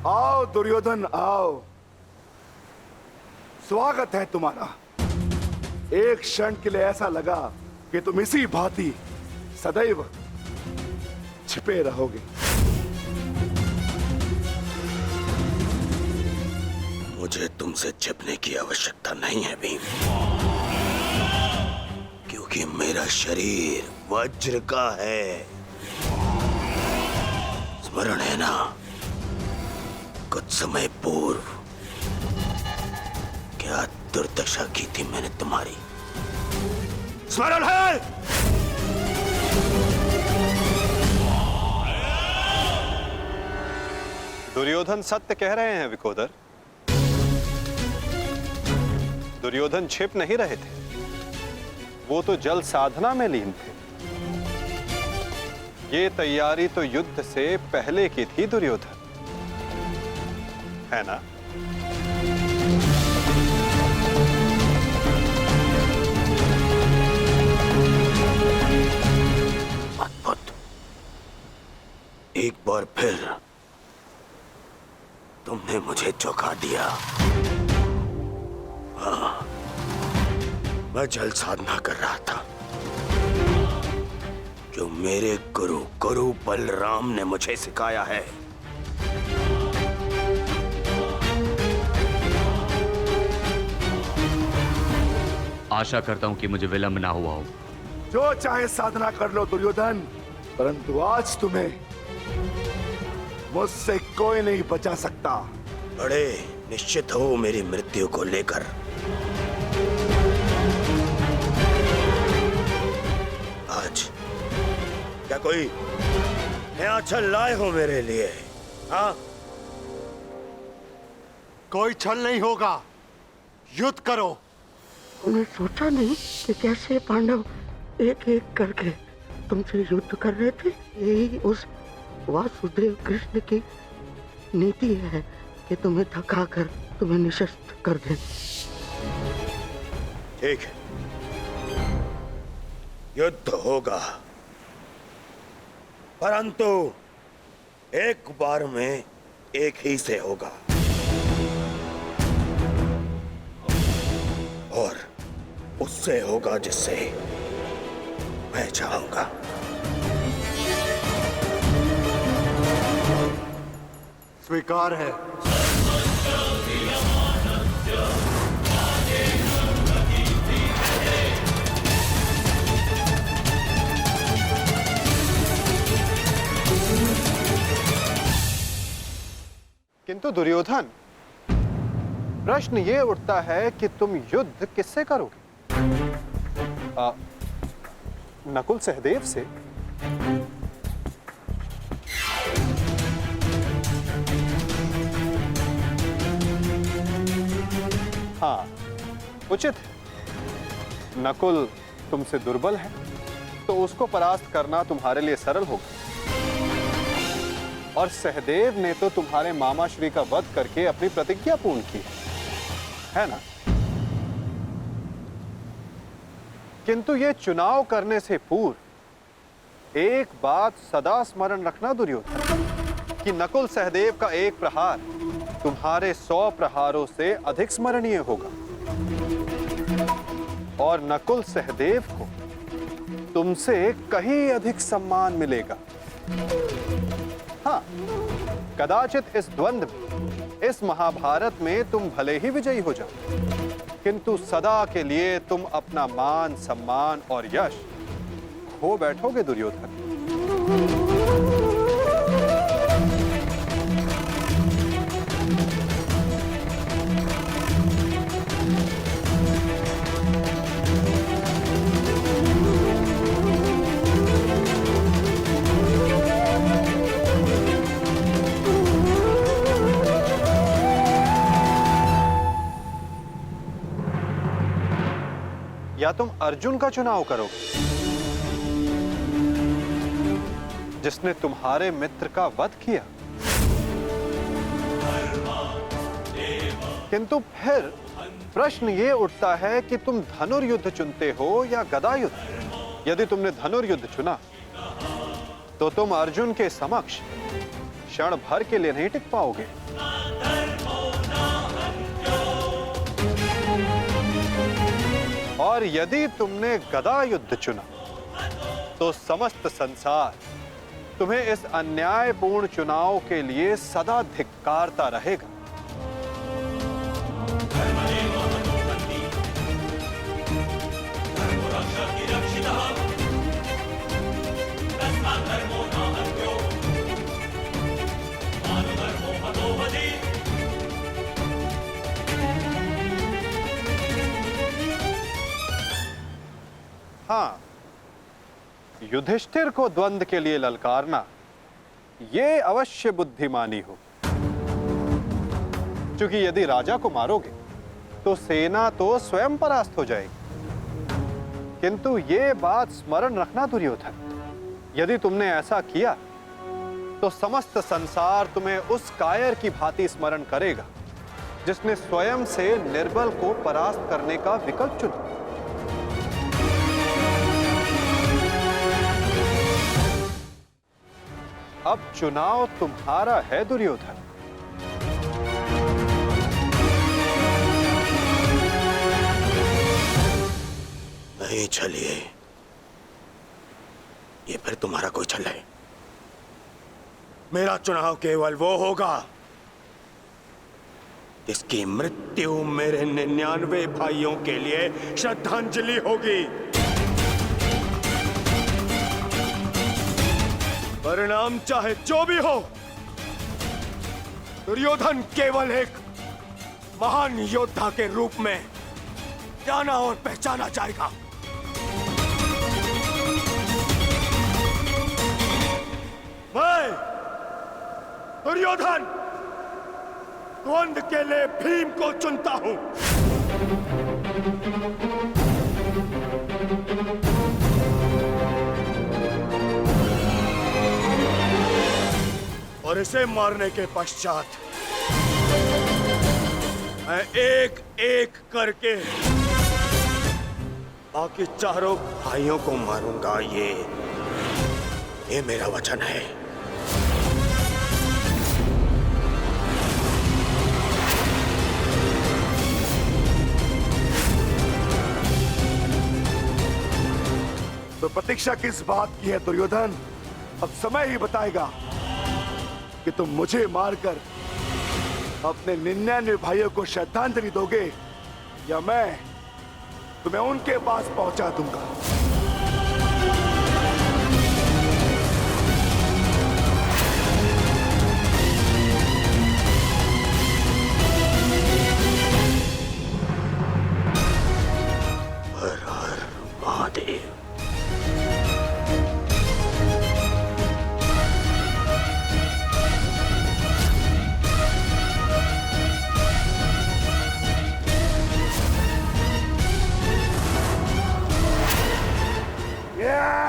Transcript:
आओ दुर्योधन आओ, स्वागत है तुम्हारा। एक क्षण के लिए ऐसा लगा कि तुम इसी भांति सदैव छिपे रहोगे। मुझे तुमसे छिपने की आवश्यकता नहीं है भीम, क्योंकि मेरा शरीर वज्र का है। स्मरण है ना, कुछ समय पूर्व क्या दुर्दशा की थी मैंने तुम्हारी? स्मरण है? दुर्योधन सत्य कह रहे हैं विकोदर। दुर्योधन छिप नहीं रहे थे, वो तो जल साधना में लीन थे। ये तैयारी तो युद्ध से पहले की थी दुर्योधन, है ना? अद्भुत। एक बार फिर तुमने मुझे चौंका दिया। हाँ, मैं जल साधना कर रहा था जो मेरे गुरु बलराम ने मुझे सिखाया है। आशा करता हूं कि मुझे विलंब ना हुआ हो। जो चाहे साधना कर लो दुर्योधन, परंतु आज तुम्हें मुझसे कोई नहीं बचा सकता। बड़े निश्चित हो मेरी मृत्यु को लेकर। आज क्या कोई नया छल लाए हो मेरे लिए? हाँ, कोई छल नहीं होगा, युद्ध करो। मैं सोचा नहीं कि कैसे पांडव एक एक करके तुमसे युद्ध कर रहे थे। यही उस वासुदेव कृष्ण की नीति है कि तुम्हें थका कर तुम्हें निशस्त्र कर दे। ठीक है, युद्ध होगा, परंतु एक बार में एक ही से होगा, और उससे होगा जिससे मैं चाहूंगा। स्वीकार है। किंतु दुर्योधन, प्रश्न ये उठता है कि तुम युद्ध किससे करोगे? नकुल सहदेव से? हाँ, उचित है। नकुल तुमसे दुर्बल है, तो उसको परास्त करना तुम्हारे लिए सरल होगा। और सहदेव ने तो तुम्हारे मामा श्री का वध करके अपनी प्रतिज्ञा पूर्ण की है ना? किंतु ये चुनाव करने से पूर्व एक बात सदा स्मरण रखना दुर्योधन, कि नकुल सहदेव का एक प्रहार तुम्हारे 100 प्रहारों से अधिक स्मरणीय होगा, और नकुल सहदेव को तुमसे कहीं अधिक सम्मान मिलेगा। हाँ, कदाचित इस द्वंद्व में, इस महाभारत में तुम भले ही विजयी हो जाओ, किंतु सदा के लिए तुम अपना मान, सम्मान और यश खो बैठोगे दुर्योधन। या तुम अर्जुन का चुनाव करोगे, जिसने तुम्हारे मित्र का वध किया। किंतु फिर प्रश्न ये उठता है कि तुम धनुर्युद्ध चुनते हो या गदा युद्ध। यदि तुमने धनुर्युद्ध चुना तो तुम अर्जुन के समक्ष क्षण भर के लिए नहीं टिक पाओगे। और यदि तुमने गदा युद्ध चुना तो समस्त संसार तुम्हें इस अन्यायपूर्ण चुनाव के लिए सदा धिक्कारता रहेगा। हाँ, युधिष्ठिर को द्वंद्व के लिए ललकारना ये अवश्य बुद्धिमानी हो, क्योंकि यदि राजा को मारोगे तो सेना तो स्वयं परास्त हो जाएगी। किंतु ये बात स्मरण रखना दुर्योधन, यदि तुमने ऐसा किया तो समस्त संसार तुम्हें उस कायर की भांति स्मरण करेगा जिसने स्वयं से निर्बल को परास्त करने का विकल्प चुना। अब चुनाव तुम्हारा है दुर्योधन। नहीं चलिए, ये फिर तुम्हारा कोई छल है। मेरा चुनाव केवल वो होगा जिसकी मृत्यु मेरे 99 भाइयों के लिए श्रद्धांजलि होगी। परिणाम चाहे जो भी हो, दुर्योधन केवल एक महान योद्धा के रूप में जाना और पहचाना जाएगा। मैं दुर्योधन द्वंद्व के लिए भीम को चुनता हूं। और इसे मारने के पश्चात मैं एक एक करके बाकी चारों भाइयों को मारूंगा। ये मेरा वचन है। तो प्रतीक्षा किस बात की है दुर्योधन? अब समय ही बताएगा कि तुम मुझे मारकर अपने 99 भाइयों को श्रद्धांजलि दोगे या मैं तुम्हें उनके पास पहुंचा दूंगा। हर हर महादेव। Yeah!